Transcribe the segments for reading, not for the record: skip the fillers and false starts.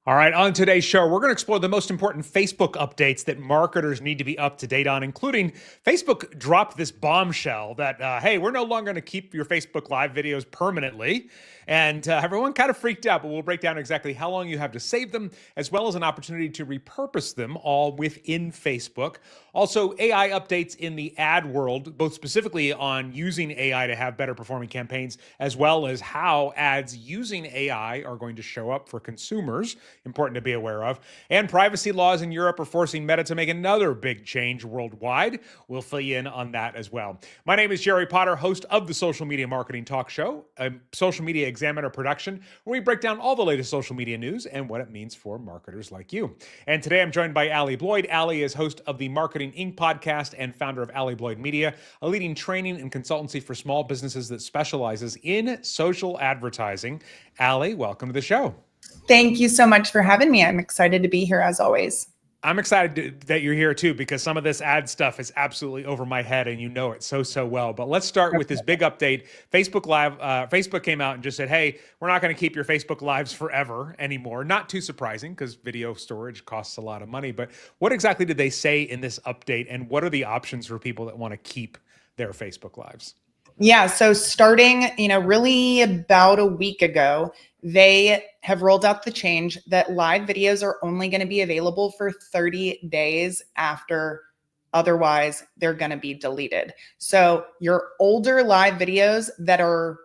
All right, on today's show, we're going to explore the most important Facebook updates that marketers need to be up to date on, including Facebook dropped this bombshell that, hey, we're no longer going to keep your Facebook Live videos permanently. And everyone kind of freaked out, but we'll break down exactly how long you have to save them, as well as an opportunity to repurpose them all within Facebook. Also, AI updates in the ad world, both specifically on using AI to have better performing campaigns, as well as how ads using AI are going to show up for consumers. Important to be aware of. And privacy laws in Europe are forcing Meta to make another big change worldwide. We'll fill you in on that as well. My name is Jerry Potter, host of the Social Media Marketing Talk Show, a social media examiner production, where we break down all the latest social media news and what it means for marketers like you. And today I'm joined by Allie Bloyd. Allie is host of the Marketing Inc. podcast and founder of Allie Bloyd Media, a leading training and consultancy for small businesses that specializes in social advertising. Allie, welcome to the show. Thank you so much for having me. I'm excited to be here as always. I'm excited that you're here too, because some of this ad stuff is absolutely over my head and you know it so well. But let's start with this big update. Facebook Live, Facebook came out and just said, hey, we're not going to keep your Facebook Lives forever anymore. Not too surprising because video storage costs a lot of money. But what exactly did they say in this update, and what are the options for people that want to keep their Facebook Lives? Yeah, so starting, really about a week ago, they have rolled out the change that live videos are only going to be available for 30 days after, otherwise they're going to be deleted. So your older live videos that are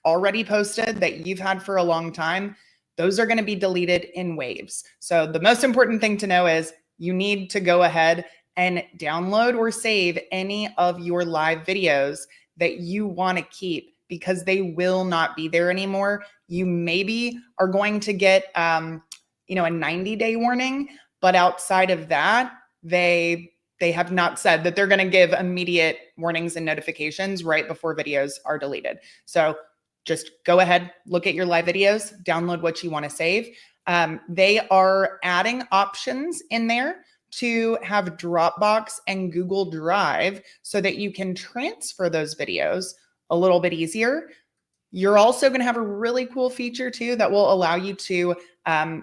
already posted that you've had for a long time, those are going to be deleted in waves. So the most important thing to know is you need to go ahead and download or save any of your live videos that you want to keep, because they will not be there anymore. You maybe are going to get, a 90-day warning, but outside of that, they have not said that they're going to give immediate warnings and notifications right before videos are deleted. So just go ahead, look at your live videos, download what you want to save. They are adding options in there to have Dropbox and Google Drive so that you can transfer those videos a little bit easier. You're also going to have a really cool feature too that will allow you to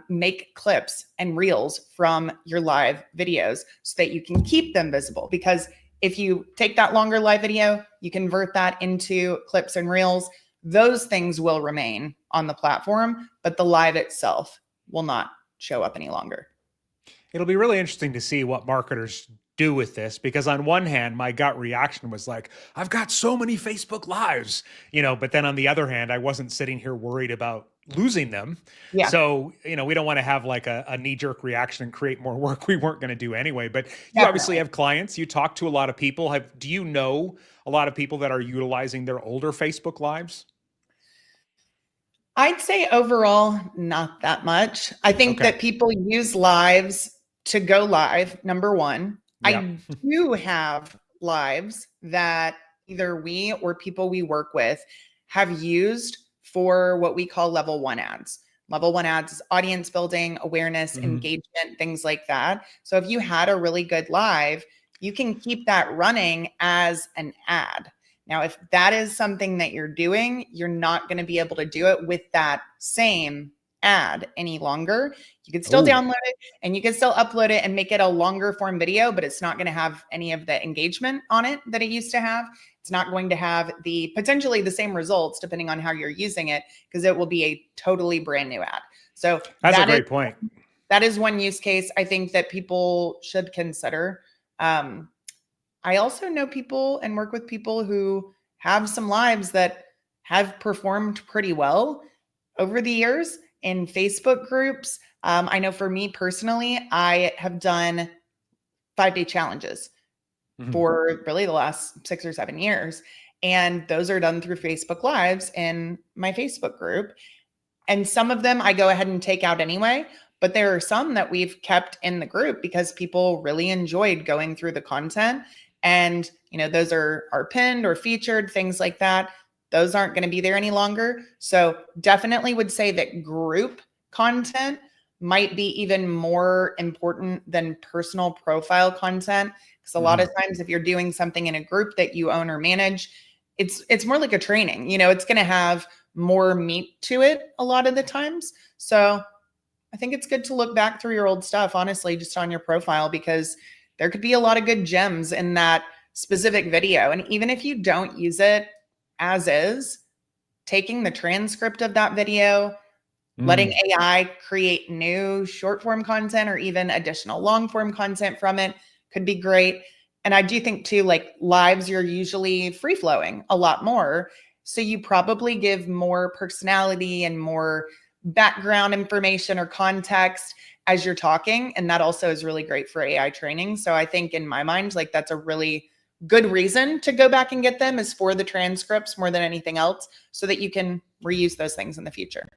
make clips and reels from your live videos so that you can keep them visible. Because if you take that longer live video, you convert that into clips and reels, those things will remain on the platform, but the live itself will not show up any longer. It'll be really interesting to see what marketers do with this, because on one hand, my gut reaction was like, I've got so many Facebook Lives, but then on the other hand, I wasn't sitting here worried about losing them. Yeah. So, we don't want to have like a knee-jerk reaction and create more work we weren't going to do anyway. But you obviously have clients, you talk to a lot of people. Do you know a lot of people that are utilizing their older Facebook Lives? I'd say overall, not that much. I think that people use lives to go live, number one. Yeah. I do have lives that either we or people we work with have used for what we call level 1 ads. Level 1 ads is audience building, awareness, engagement, things like that. So if you had a really good live, you can keep that running as an ad. Now, if that is something that you're doing, you're not going to be able to do it with that same ad any longer. You can still download it and you can still upload it and make it a longer form video, but it's not going to have any of the engagement on it that it used to have. It's not going to have potentially the same results depending on how you're using it, because it will be a totally brand new ad. So that's a great point. That is one use case I think that people should consider. I also know people and work with people who have some lives that have performed pretty well over the years in Facebook groups. I know for me personally, I have done 5-day challenges for really the last 6 or 7 years. And those are done through Facebook Lives in my Facebook group. And some of them I go ahead and take out anyway, but there are some that we've kept in the group because people really enjoyed going through the content. And, those are pinned or featured, things like that. Those aren't going to be there any longer. So definitely would say that group content might be even more important than personal profile content. Because a lot of times if you're doing something in a group that you own or manage, it's more like a training. It's going to have more meat to it a lot of the times. So I think it's good to look back through your old stuff, honestly, just on your profile, because there could be a lot of good gems in that specific video. And even if you don't use it as is, taking the transcript of that video, letting AI create new short form content or even additional long form content from it could be great. And I do think too, like lives, you're usually free flowing a lot more. So you probably give more personality and more background information or context as you're talking. And that also is really great for AI training. So I think in my mind, like that's a really good reason to go back and get them, is for the transcripts more than anything else, so that you can reuse those things in the future.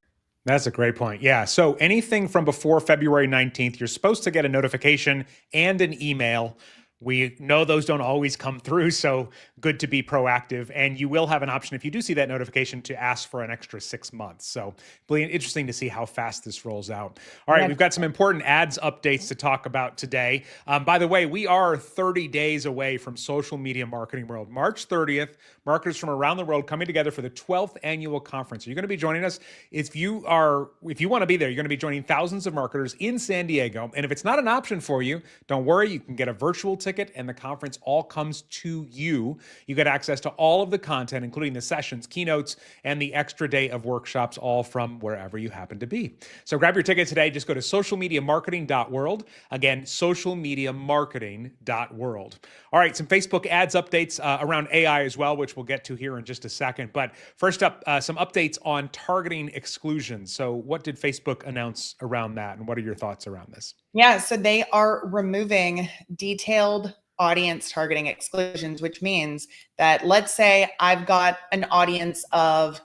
That's a great point. Yeah. So anything from before February 19th, you're supposed to get a notification and an email. We know those don't always come through, so good to be proactive. And you will have an option, if you do see that notification, to ask for an extra 6 months. So really interesting to see how fast this rolls out. All right, we've got some important ads updates to talk about today. By the way, we are 30 days away from Social Media Marketing World. March 30th, marketers from around the world coming together for the 12th annual conference. You're going to be joining us. If you want to be there, you're going to be joining thousands of marketers in San Diego. And if it's not an option for you, don't worry, you can get a virtual ticket, and the conference all comes to you. You get access to all of the content, including the sessions, keynotes, and the extra day of workshops, all from wherever you happen to be. So grab your ticket today. Just go to socialmediamarketing.world. Again, socialmediamarketing.world. All right, some Facebook ads updates around AI as well, which we'll get to here in just a second. But first up, some updates on targeting exclusion. So what did Facebook announce around that, and what are your thoughts around this? Yeah, so they are removing detailed audience targeting exclusions, which means that, let's say I've got an audience of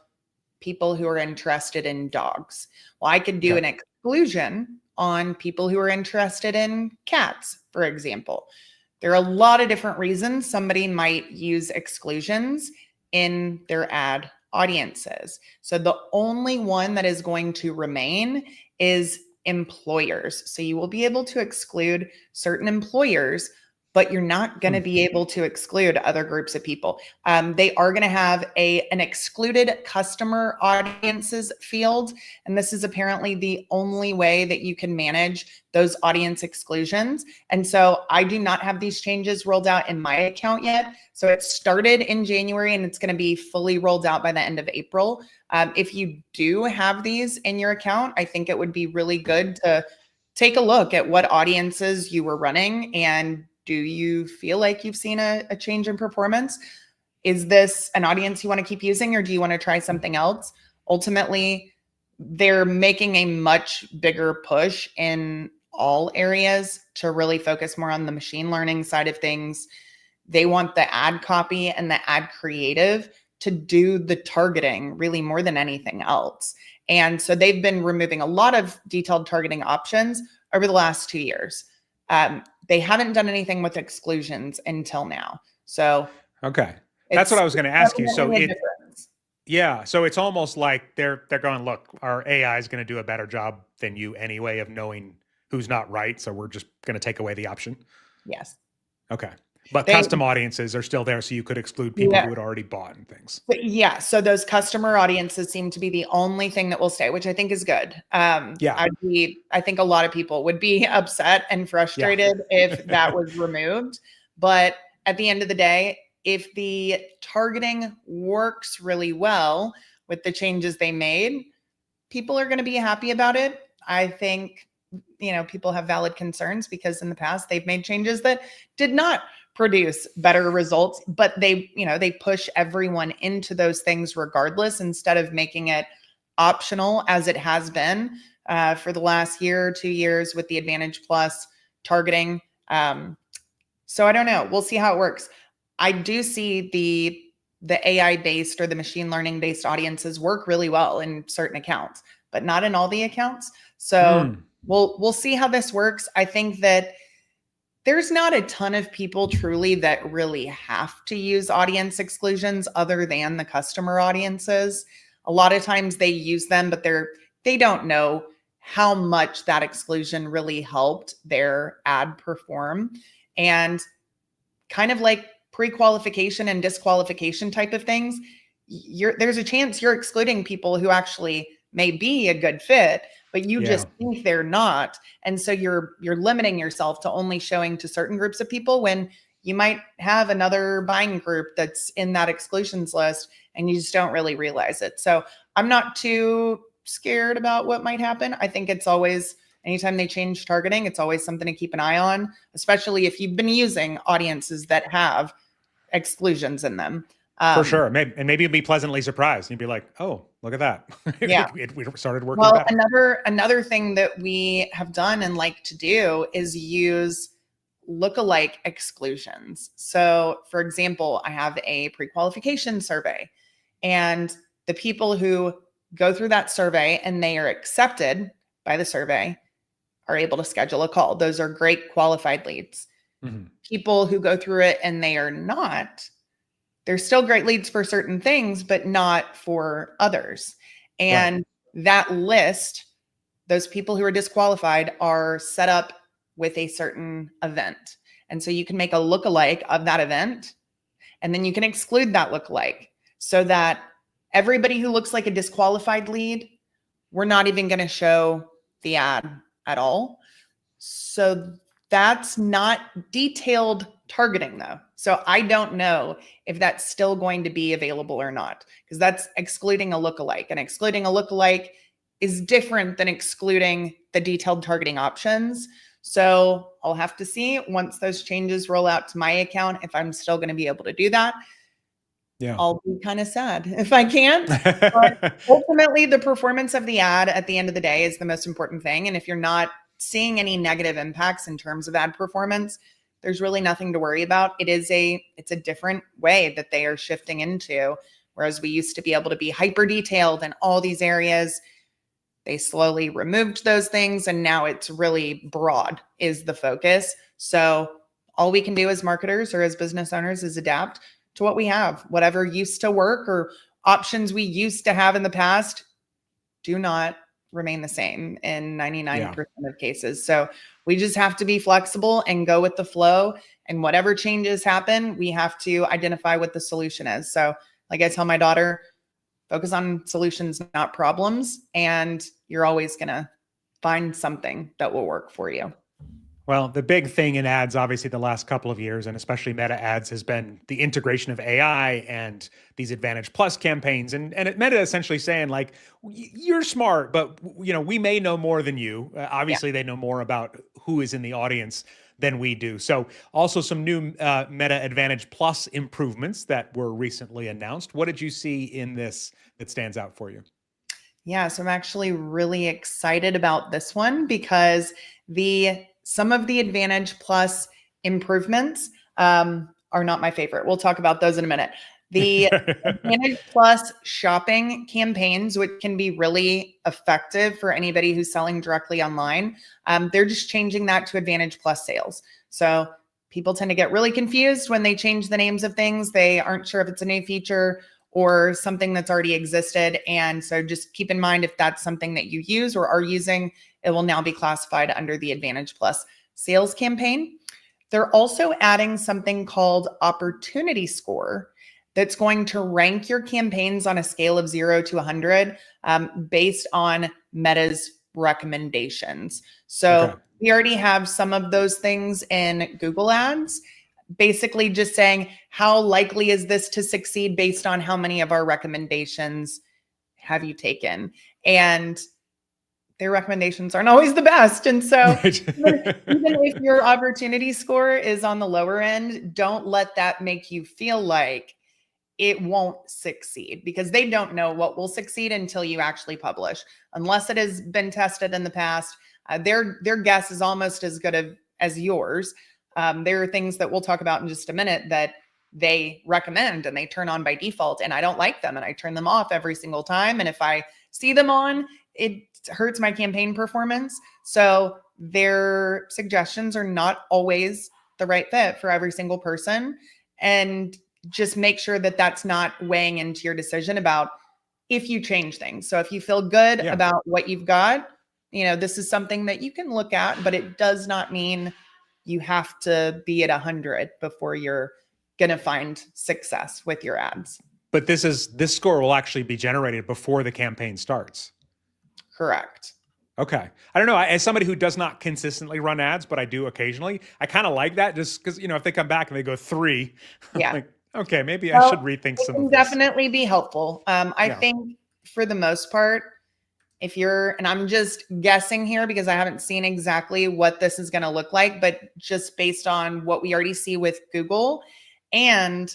people who are interested in dogs. Well, I could do an exclusion on people who are interested in cats, for example. There are a lot of different reasons somebody might use exclusions in their ad audiences. So the only one that is going to remain is employers. So you will be able to exclude certain employers, but you're not going to be able to exclude other groups of people. They are going to have an excluded customer audiences field. And this is apparently the only way that you can manage those audience exclusions. And so I do not have these changes rolled out in my account yet. So it started in January and it's going to be fully rolled out by the end of April. If you do have these in your account, I think it would be really good to take a look at what audiences you were running, and do you feel like you've seen a change in performance? Is this an audience you want to keep using, or do you want to try something else? Ultimately, they're making a much bigger push in all areas to really focus more on the machine learning side of things. They want the ad copy and the ad creative to do the targeting really more than anything else. And so they've been removing a lot of detailed targeting options over the last 2 years. They haven't done anything with exclusions until now. So okay, that's what I was going to ask you. So so it's almost like they're going, look, our AI is going to do a better job than you anyway of knowing who's not right. So we're just going to take away the option. Yes. Okay. But custom audiences are still there, so you could exclude people who had already bought and things. But yeah, so those customer audiences seem to be the only thing that will stay, which I think is good. I think a lot of people would be upset and frustrated if that was removed. But at the end of the day, if the targeting works really well with the changes they made, people are going to be happy about it. I think, people have valid concerns because in the past they've made changes that did not produce better results, but they push everyone into those things regardless, instead of making it optional as it has been for the last year or 2 years with the Advantage Plus targeting. So I don't know. We'll see how it works. I do see the AI based or the machine learning based audiences work really well in certain accounts, but not in all the accounts. So we'll see how this works. I think that there's not a ton of people truly that really have to use audience exclusions other than the customer audiences. A lot of times they use them, but they don't know how much that exclusion really helped their ad perform. And kind of like pre-qualification and disqualification type of things, there's a chance you're excluding people who actually may be a good fit, but you Yeah. just think they're not. And so you're limiting yourself to only showing to certain groups of people when you might have another buying group that's in that exclusions list and you just don't really realize it. So I'm not too scared about what might happen. I think it's always, anytime they change targeting, it's always something to keep an eye on, especially if you've been using audiences that have exclusions in them. For sure. And maybe you'd be pleasantly surprised. You'd be like, oh, look at that. Yeah. We started working Well, better. another thing that we have done and like to do is use lookalike exclusions. So, for example, I have a pre-qualification survey, and the people who go through that survey and they are accepted by the survey are able to schedule a call. Those are great qualified leads. Mm-hmm. People who go through it and they are not, they're still great leads for certain things, but not for others. And that list, those people who are disqualified are set up with a certain event. And so you can make a lookalike of that event, and then you can exclude that lookalike so that everybody who looks like a disqualified lead, we're not even going to show the ad at all. So that's not detailed targeting though. So I don't know if that's still going to be available or not, because that's excluding a lookalike, and excluding a lookalike is different than excluding the detailed targeting options. So I'll have to see once those changes roll out to my account if I'm still going to be able to do that. Yeah, I'll be kind of sad if I can't. But ultimately, the performance of the ad at the end of the day is the most important thing. And if you're not seeing any negative impacts in terms of ad performance, there's really nothing to worry about. It's a different way that they are shifting into. Whereas we used to be able to be hyper detailed in all these areas, they slowly removed those things, and now it's really broad is the focus. So all we can do as marketers or as business owners is adapt to what we have. Whatever used to work or options we used to have in the past do not remain the same in 99% of cases. So we just have to be flexible and go with the flow, and whatever changes happen, we have to identify what the solution is. So like I tell my daughter, focus on solutions, not problems, and you're always going to find something that will work for you. Well, the big thing in ads, obviously, the last couple of years, and especially Meta ads, has been the integration of AI and these Advantage Plus campaigns. And Meta essentially saying, like, you're smart, but, we may know more than you. Obviously, they know more about who is in the audience than we do. So also some new Meta Advantage Plus improvements that were recently announced. What did you see in this that stands out for you? Yeah, so I'm actually really excited about this one because some of the Advantage Plus improvements are not my favorite. We'll talk about those in a minute. The Advantage Plus shopping campaigns, which can be really effective for anybody who's selling directly online, they're just changing that to Advantage Plus sales. So people tend to get really confused when they change the names of things. They aren't sure if it's a new feature or something that's already existed. And so just keep in mind, if that's something that you use or are using, it will now be classified under the Advantage Plus sales campaign. They're also adding something called Opportunity Score that's going to rank your campaigns on a scale of 0 to 100 based on Meta's recommendations. So we already have some of those things in Google Ads, basically just saying, how likely is this to succeed based on how many of our recommendations have you taken? And their recommendations aren't always the best. And so even if your opportunity score is on the lower end, don't let that make you feel like it won't succeed, because they don't know what will succeed until you actually publish. Unless it has been tested in the past, their guess is almost as good as yours. There are things that we'll talk about in just a minute that they recommend and they turn on by default, and I don't like them and I turn them off every single time. And if I see them on, it hurts my campaign performance. So their suggestions are not always the right fit for every single person. And just make sure that that's not weighing into your decision about if you change things. So if you feel good about what you've got, this is something that you can look at, but it does not mean you have to be at 100 before you're going to find success with your ads. But this score will actually be generated before the campaign starts. Correct. Okay. I don't know. As somebody who does not consistently run ads, but I do occasionally, I kind of like that just because, if they come back and they go 3, I'm Yeah. like, okay, maybe I should Well, rethink it some can of this. definitely be helpful. I Yeah. think for the most part, if you're, and I'm just guessing here because I haven't seen exactly what this is going to look like, but just based on what we already see with Google and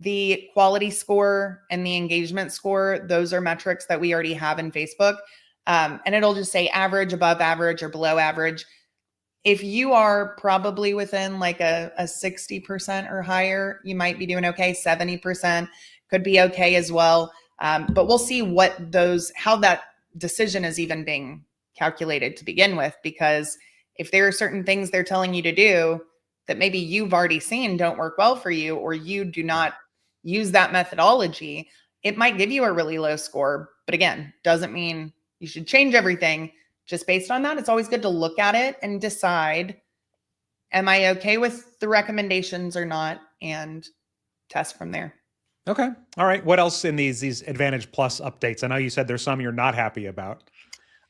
the quality score and the engagement score, those are metrics that we already have in Facebook. And it'll just say average, above average, or below average. If you are probably within like a 60% or higher, you might be doing okay. 70% could be okay as well. But we'll see how that decision is even being calculated to begin with, because if there are certain things they're telling you to do that maybe you've already seen don't work well for you, or you do not use that methodology, it might give you a really low score. But again, doesn't mean you should change everything just based on that. It's always good to look at it and decide, am I okay with the recommendations or not, and test from there. Okay. All right. What else in these Advantage Plus updates? I know you said there's some you're not happy about.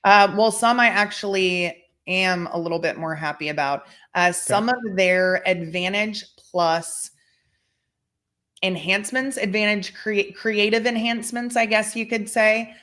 Well, some I actually am a little bit more happy about. Some of their Advantage Plus enhancements, creative enhancements, I guess you could say,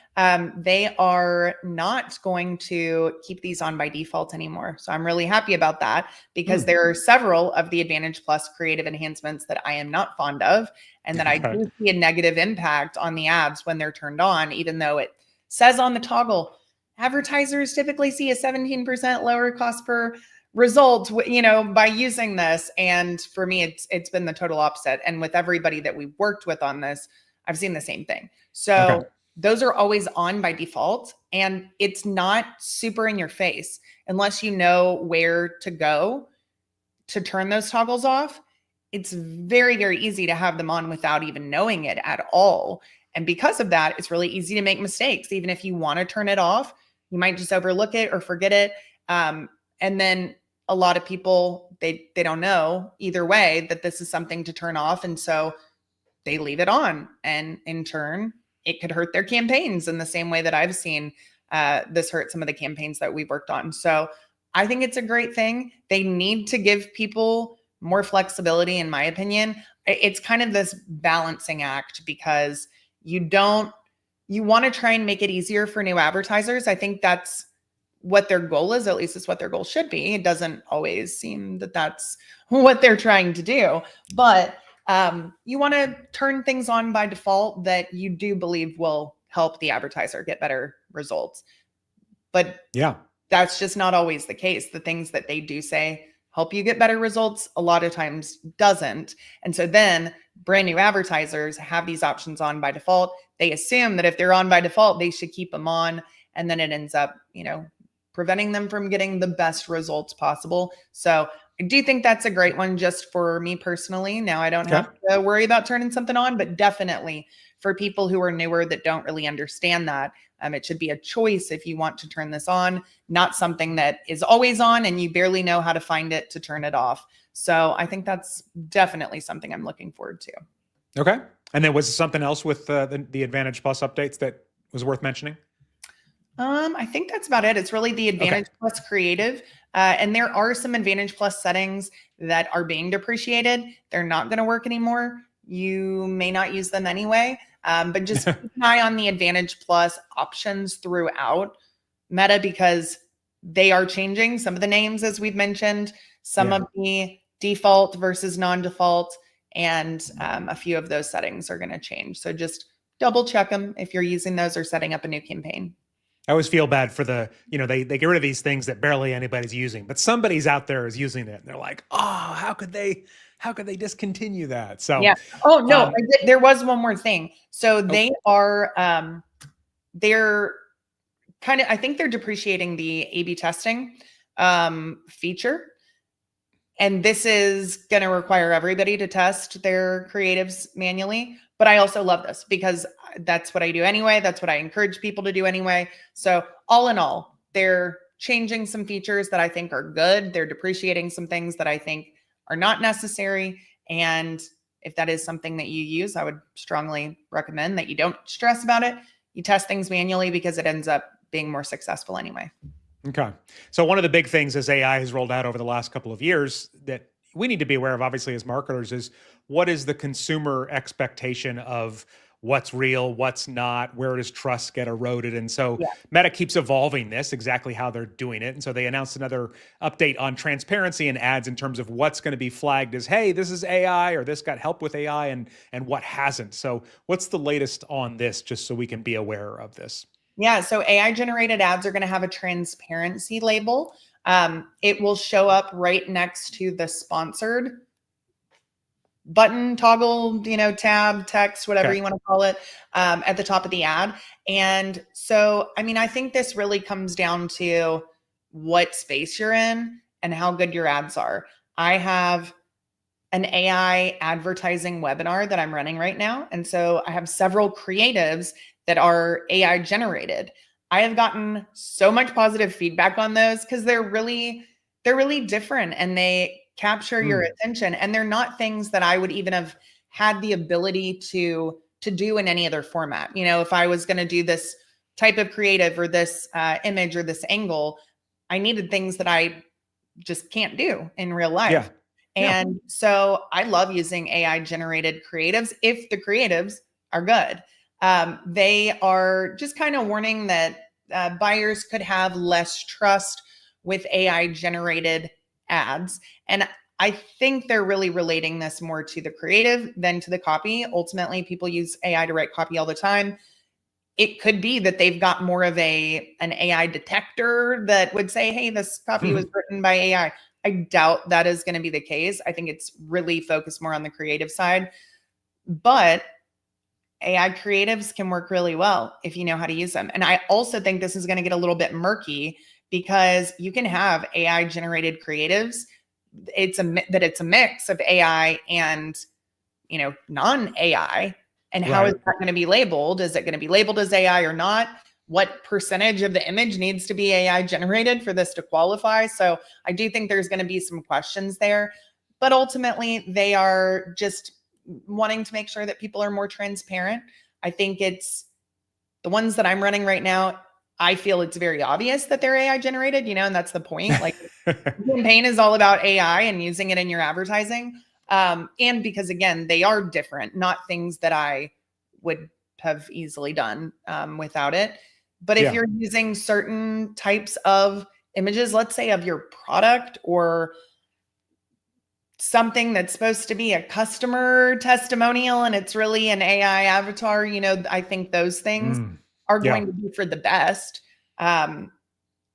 they are not going to keep these on by default anymore. So I'm really happy about that, because there are several of the Advantage Plus creative enhancements that I am not fond of, and that I do see a negative impact on the ads when they're turned on, even though it says on the toggle, advertisers typically see a 17% lower cost per result, by using this. And for me, it's been the total opposite. And with everybody that we've worked with on this, I've seen the same thing. So those are always on by default, and it's not super in your face unless you know where to go to turn those toggles off. It's very, very easy to have them on without even knowing it at all. And because of that, it's really easy to make mistakes. Even if you want to turn it off, you might just overlook it or forget it. And then a lot of people, they don't know either way that this is something to turn off. And so they leave it on. And in turn, it could hurt their campaigns in the same way that I've seen this hurt some of the campaigns that we've worked on. So I think it's a great thing. They need to give people more flexibility, in my opinion. It's kind of this balancing act, because you want to try and make it easier for new advertisers. I think that's what their goal is. At least it's what their goal should be. It doesn't always seem that that's what they're trying to do, but you want to turn things on by default that you do believe will help the advertiser get better results. But that's just not always the case. The things that they do say help you get better results a lot of times doesn't. And so then brand new advertisers have these options on by default. They assume that if they're on by default, they should keep them on. And then it ends up, preventing them from getting the best results possible. So I do think that's a great one just for me personally. Now I don't have to worry about turning something on, but definitely for people who are newer that don't really understand that, it should be a choice if you want to turn this on, not something that is always on and you barely know how to find it to turn it off. So I think that's definitely something I'm looking forward to. Okay. And then was there something else with the Advantage Plus updates that was worth mentioning? I think that's about it. It's really the Advantage Plus creative. And there are some Advantage Plus settings that are being depreciated. They're not going to work anymore. You may not use them anyway, but just keep an eye on the Advantage Plus options throughout Meta, because they are changing some of the names, as we've mentioned, some of the default versus non-default, and a few of those settings are going to change. So just double check them if you're using those or setting up a new campaign. I always feel bad for they get rid of these things that barely anybody's using, but somebody's out there is using it. And they're like, oh, how could they discontinue that? So, Oh, no, there was one more thing. So they are, they're kind of, I think they're depreciating the A/B testing feature. And this is going to require everybody to test their creatives manually. But I also love this because that's what I do anyway. That's what I encourage people to do anyway. So all in all, they're changing some features that I think are good. They're depreciating some things that I think are not necessary. And if that is something that you use, I would strongly recommend that you don't stress about it. You test things manually because it ends up being more successful anyway. Okay. So one of the big things as AI has rolled out over the last couple of years that we need to be aware of, obviously, as marketers, is what is the consumer expectation of what's real, what's not, where does trust get eroded? And so Yeah. Meta keeps evolving this, exactly how they're doing it. And so they announced another update on transparency in ads in terms of what's going to be flagged as, hey, this is AI, or this got help with AI, and what hasn't. So what's the latest on this, just so we can be aware of this? Yeah, so AI generated ads are going to have a transparency label. It will show up right next to the sponsored button, toggle, tab, text, whatever Okay. you want to call it, at the top of the ad. And so, I mean, I think this really comes down to what space you're in and how good your ads are. I have an AI advertising webinar that I'm running right now. And so I have several creatives that are AI generated. I have gotten so much positive feedback on those because they're really different and they capture your attention. And they're not things that I would even have had the ability to do in any other format. If I was going to do this type of creative or this image or this angle, I needed things that I just can't do in real life. Yeah. Yeah. And so I love using AI generated creatives if the creatives are good. They are just kind of warning that buyers could have less trust with AI generated ads. And I think they're really relating this more to the creative than to the copy. Ultimately, people use AI to write copy all the time. It could be that they've got more of an AI detector that would say, hey, this copy was written by AI. I doubt that is going to be the case. I think it's really focused more on the creative side. But AI creatives can work really well if you know how to use them. And I also think this is going to get a little bit murky because you can have AI generated creatives. It's a mix of AI and non-AI. And how is Right. that going to be labeled? Is it going to be labeled as AI or not? What percentage of the image needs to be AI generated for this to qualify? So I do think there's going to be some questions there, but ultimately they are just wanting to make sure that people are more transparent. I think it's the ones that I'm running right now. I feel it's very obvious that they're AI generated, and that's the point. Like, campaign is all about AI and using it in your advertising. And because again, they are different, not things that I would have easily done without it. But if Yeah. you're using certain types of images, let's say of your product or something that's supposed to be a customer testimonial and it's really an AI avatar, I think those things are Yeah. going to be for the best.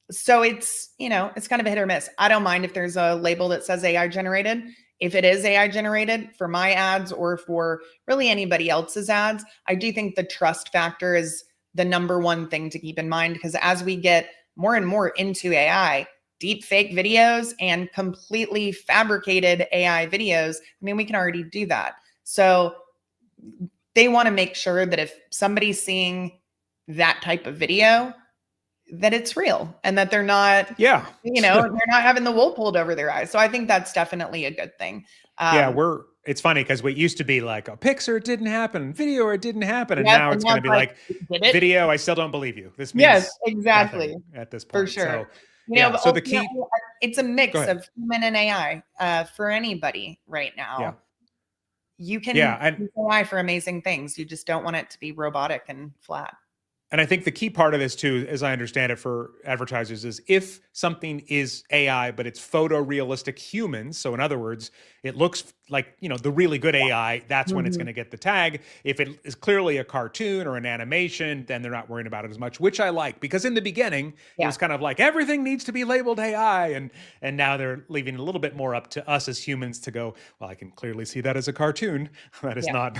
So it's kind of a hit or miss. I don't mind if there's a label that says AI generated. If it is AI generated for my ads or for really anybody else's ads, I do think the trust factor is the number one thing to keep in mind, because as we get more and more into AI, deep fake videos and completely fabricated AI videos, I mean, we can already do that. So they want to make sure that if somebody's seeing that type of video, that it's real and that they're not, Yeah. they're not having the wool pulled over their eyes. So I think that's definitely a good thing. Yeah, it's funny because we used to be like, a picture, it didn't happen, video, it didn't happen. And Yes, now and it's now going to it's be like, like, did it? video, I still don't believe you. This Yes, means exactly. nothing at this For point. sure. So, yeah. But So the ultimately, key, it's a go mix ahead. of human and AI for anybody right Yeah. now. You Yeah. can use AI for amazing things. You just don't want it to be robotic and flat. And I think the key part of this too, as I understand it for advertisers, is if something is AI, but it's photorealistic humans. So in other words, it looks like, the really good AI, that's when it's Mhm. going to get the tag. If it is clearly a cartoon or an animation, then they're not worrying about it as much, which I like, because in the beginning, it Yeah. was kind of like everything needs to be labeled AI. And now they're leaving a little bit more up to us as humans to go, well, I can clearly see that as a cartoon. That is Yeah. not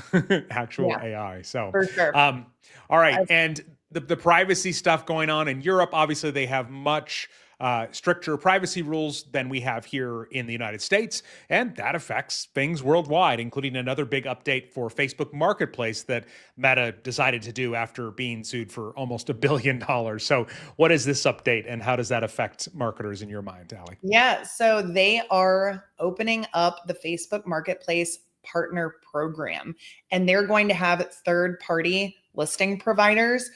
actual Yeah. AI. So For sure. all right. I, And the privacy stuff going on in Europe, obviously, they have much stricter privacy rules than we have here in the United States. And that affects things worldwide, including another big update for Facebook Marketplace that Meta decided to do after being sued for almost $1 billion. So, what is this update and how does that affect marketers in your mind, Allie? yeah. So they are opening up the Facebook Marketplace partner program, and they're going to have third party listing providers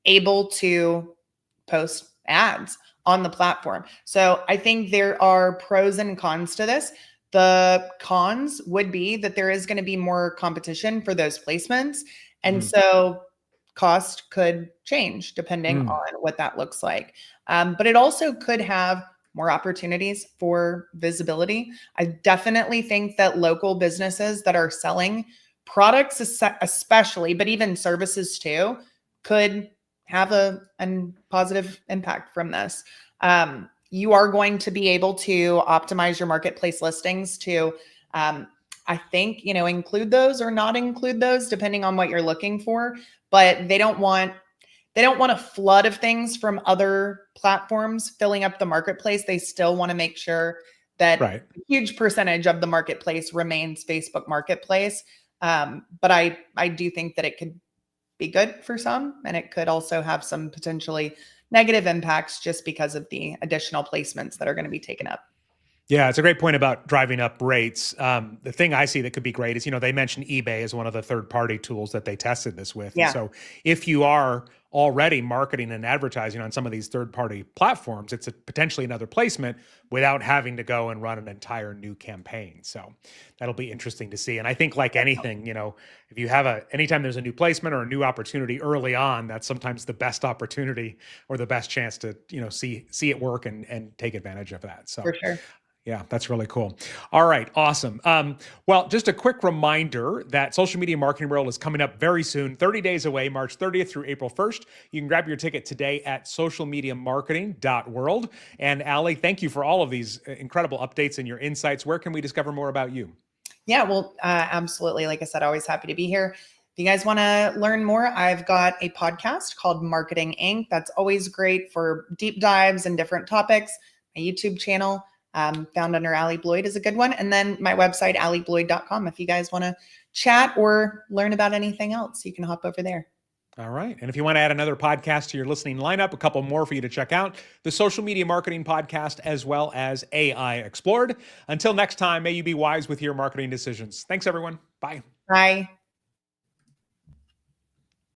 able to post ads on the platform. So I think there are pros and cons to this. The cons would be that there is going to be more competition for those placements. And so cost could change depending on what that looks like. But it also could have more opportunities for visibility. I definitely think that local businesses that are selling products, especially, but even services too, could have a positive impact from this. You are going to be able to optimize your marketplace listings to, I think, include those or not include those, depending on what you're looking for. But they don't want a flood of things from other platforms filling up the marketplace. They still want to make sure that a huge percentage of the marketplace remains Facebook Marketplace. But I do think that it could be good for some, and it could also have some potentially negative impacts just because of the additional placements that are going to be taken up. Yeah, it's a great point about driving up rates. The thing I see that could be great is, they mentioned eBay as one of the third-party tools that they tested this with. Yeah. And so if you are already marketing and advertising on some of these third-party platforms, it's potentially another placement without having to go and run an entire new campaign. So that'll be interesting to see. And I think like anything, if you have anytime there's a new placement or a new opportunity early on, that's sometimes the best opportunity or the best chance to, see it work and take advantage of that. So for sure. Yeah, that's really cool. All right, awesome. Well, just a quick reminder that Social Media Marketing World is coming up very soon, 30 days away, March 30th through April 1st. You can grab your ticket today at socialmediamarketing.world. And Allie, thank you for all of these incredible updates and your insights. Where can we discover more about you? Yeah, well, absolutely. Like I said, always happy to be here. If you guys want to learn more, I've got a podcast called Marketing Inc. That's always great for deep dives and different topics. My YouTube channel, found under Allie Bloyd, is a good one. And then my website, alliebloyd.com. If you guys want to chat or learn about anything else, you can hop over there. All right. And if you want to add another podcast to your listening lineup, a couple more for you to check out, the Social Media Marketing Podcast, as well as AI Explored. Until next time, may you be wise with your marketing decisions. Thanks, everyone. Bye. Bye.